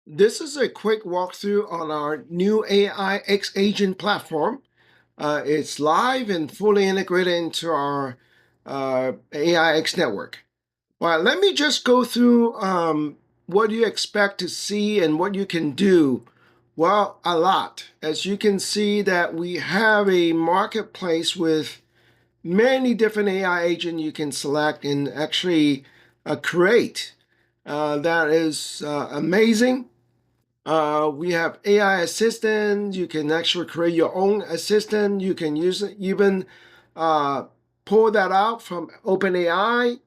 This is a quick walkthrough on our new AI X agent platform. It's live and fully integrated into our AI X network. Well, let me just go through what you expect to see and what you can do. Well, a lot. As you can see that we have a marketplace with many different AI agents you can select and actually create. That is amazing. We have AI assistant. You can actually create your own assistant. You can use it, even pull that out from OpenAI.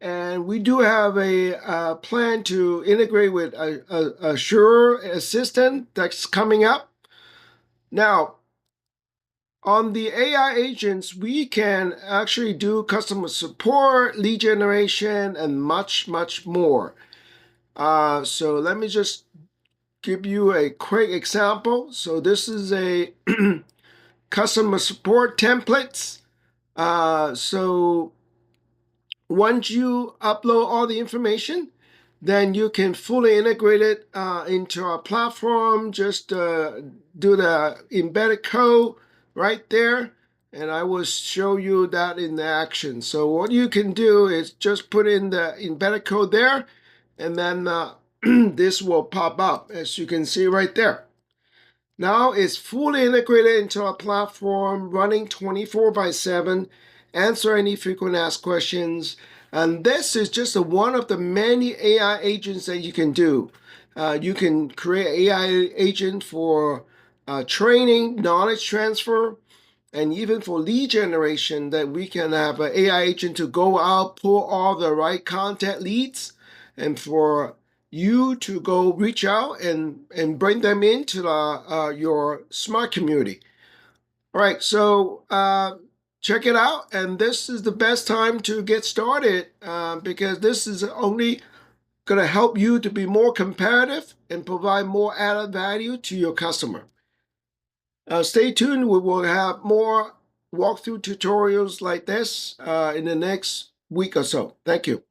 And we do have a plan to integrate with a Sure Assistant that's coming up. Now, on the AI agents, we can actually do customer support, lead generation, and much, much more. So let me just give you a quick example. So this is a customer support templates. So once you upload all the information, then you can fully integrate it into our platform. Just do the embedded code right there, and I will show you that in action. So what you can do is just put in the embedded code there, and then this will pop up, as you can see right there. Now it's fully integrated into our platform, running 24/7, answer any frequent asked questions. And this is just one of the many AI agents that you can do. You can create AI agent for training, knowledge transfer, and even for lead generation, that we can have an AI agent to go out, pull all the right contact leads, and for you to go reach out and bring them into your smart community. All right, so check it out, and this is the best time to get started because this is only going to help you to be more competitive and provide more added value to your customer. Stay tuned. We will have more walkthrough tutorials like this in the next week or so. Thank you.